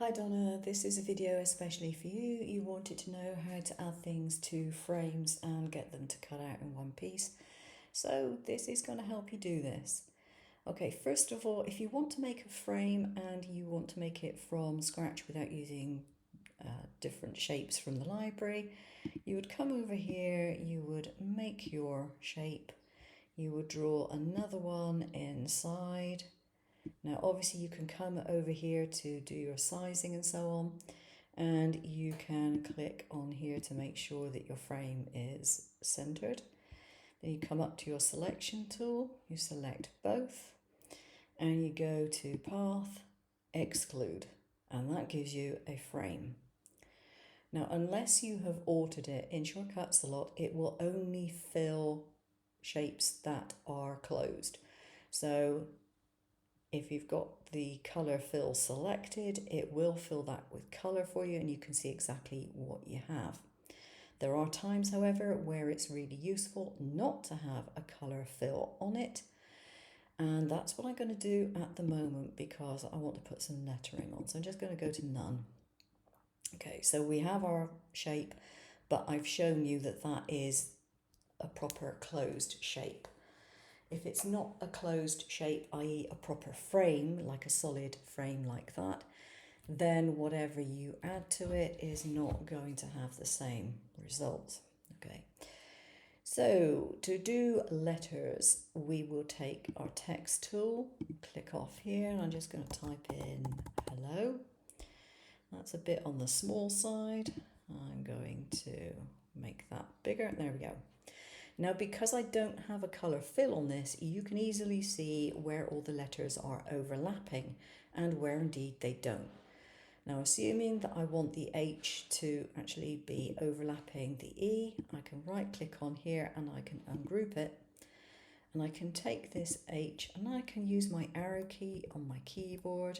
Hi Donna, this is a video especially for you. You wanted to know how to add things to frames and get them to cut out in one piece. So this is going to help you do this. Okay, first of all, if you want to make a frame and you want to make it from scratch without using different shapes from the library, you would come over here, you would make your shape, you would draw another one inside. Now obviously you can come over here to do your sizing and so on, and you can click on here to make sure that your frame is centered. Then you come up to your selection tool, you select both, and you go to Path, Exclude, and that gives you a frame. Now unless you have altered it in Shortcuts a lot, it will only fill shapes that are closed. So if you've got the colour fill selected, it will fill that with colour for you and you can see exactly what you have. There are times, however, where it's really useful not to have a colour fill on it. And that's what I'm going to do at the moment because I want to put some lettering on. So I'm just going to go to None. Okay, so we have our shape, but I've shown you that that is a proper closed shape. If it's not a closed shape, i.e. a proper frame, like a solid frame like that, then whatever you add to it is not going to have the same result. Okay, so to do letters, we will take our text tool, click off here, and I'm just going to type in hello. That's a bit on the small side. I'm going to make that bigger. There we go. Now, because I don't have a colour fill on this, you can easily see where all the letters are overlapping and where indeed they don't. Now, assuming that I want the H to actually be overlapping the E, I can right click on here and I can ungroup it. And I can take this H and I can use my arrow key on my keyboard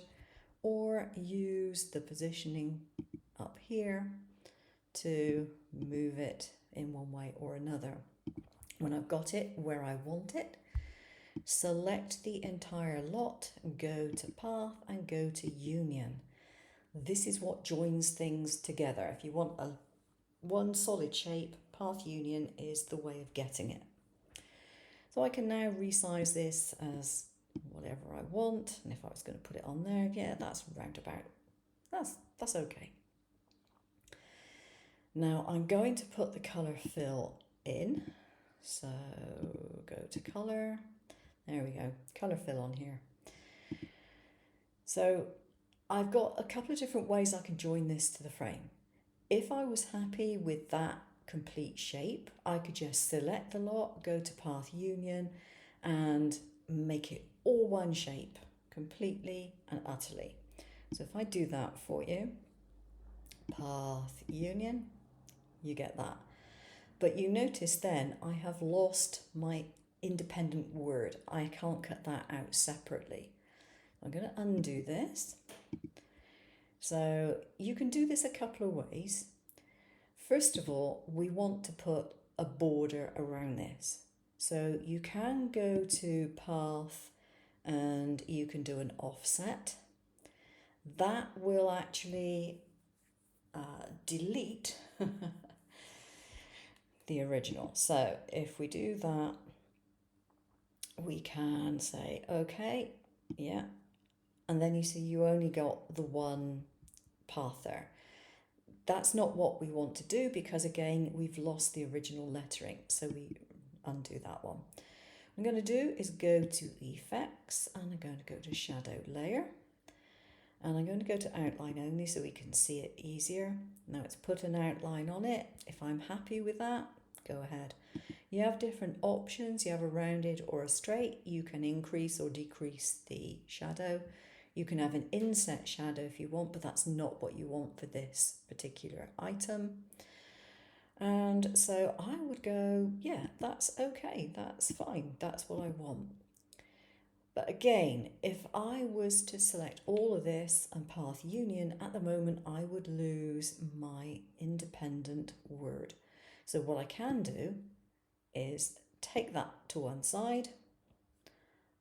or use the positioning up here to move it in one way or another. When I've got it where I want it, select the entire lot, go to Path and go to Union. This is what joins things together. If you want one solid shape, Path Union is the way of getting it. So I can now resize this as whatever I want, and if I was going to put it on there, yeah, that's roundabout. That's okay. Now I'm going to put the colour fill in. So go to colour, there we go, colour fill on here. So I've got a couple of different ways I can join this to the frame. If I was happy with that complete shape, I could just select the lot, go to Path Union and make it all one shape, completely and utterly. So if I do that for you, Path Union, you get that. But you notice then I have lost my independent word. I can't cut that out separately. I'm going to undo this. So you can do this a couple of ways. First of all, we want to put a border around this. So you can go to Path and you can do an offset. That will actually delete the original. So if we do that, we can say, okay, yeah. And then you see you only got the one path there. That's not what we want to do because again, we've lost the original lettering. So we undo that one. What I'm going to do is go to Effects and I'm going to go to Shadow Layer. And I'm going to go to Outline Only so we can see it easier. Now it's put an outline on it. If I'm happy with that, go ahead. You have different options. You have a rounded or a straight. You can increase or decrease the shadow. You can have an inset shadow if you want, but that's not what you want for this particular item. And so I would go, yeah, that's okay. That's fine. That's what I want. But again, if I was to select all of this and Path Union, at the moment I would lose my independent word. So what I can do is take that to one side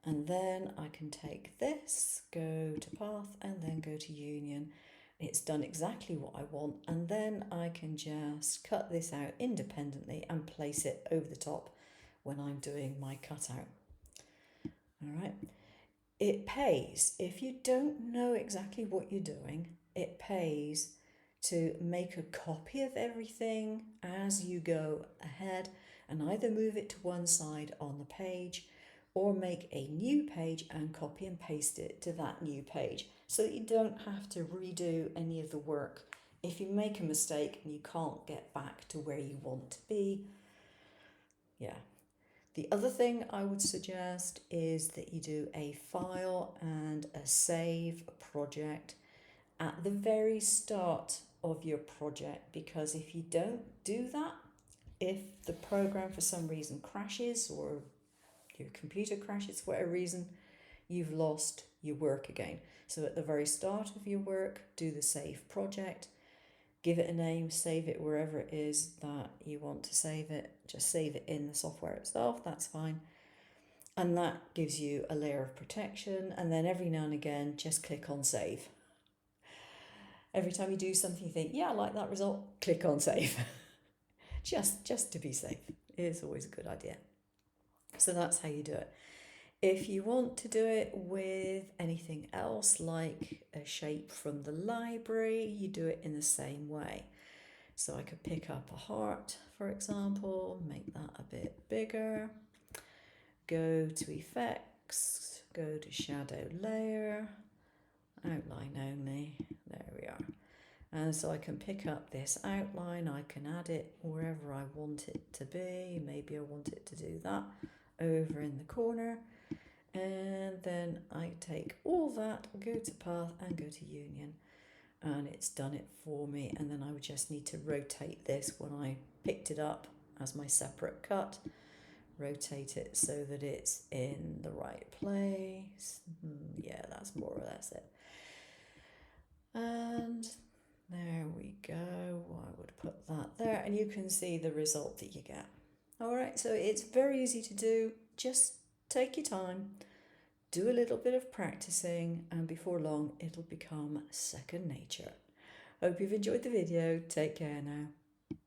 and then I can take this, go to Path and then go to Union It's done exactly what I want, and then I can just cut this out independently and place it over the top when I'm doing my cutout. All right. It pays, if you don't know exactly what you're doing, it pays to make a copy of everything as you go ahead and either move it to one side on the page or make a new page and copy and paste it to that new page so that you don't have to redo any of the work. If you make a mistake and you can't get back to where you want to be, yeah. The other thing I would suggest is that you do a file and a save project at the very start of your project, because if you don't do that, if the program for some reason crashes or your computer crashes for whatever reason, you've lost your work again. So at the very start of your work, do the save project, give it a name, save it wherever it is that you want to save it. Just save it in the software itself, that's fine. And that gives you a layer of protection. And then every now and again, just click on save. Every time you do something, you think, yeah, I like that result, click on save. just to be safe. It is always a good idea. So that's how you do it. If you want to do it with anything else, like a shape from the library, you do it in the same way. So I could pick up a heart, for example, make that a bit bigger, go to effects, go to shadow layer, outline only, there we are. And so I can pick up this outline, I can add it wherever I want it to be. Maybe I want it to do that over in the corner. And then I take all that, go to path and go to union. And it's done it for me. And then I would just need to rotate this when I picked it up as my separate cut. Rotate it so that it's in the right place. Yeah, that's more or less it. And there we go. I would put that there and you can see the result that you get. All right, so it's very easy to do. Just take your time, do a little bit of practicing, and before long it'll become second nature. Hope you've enjoyed the video. Take care now.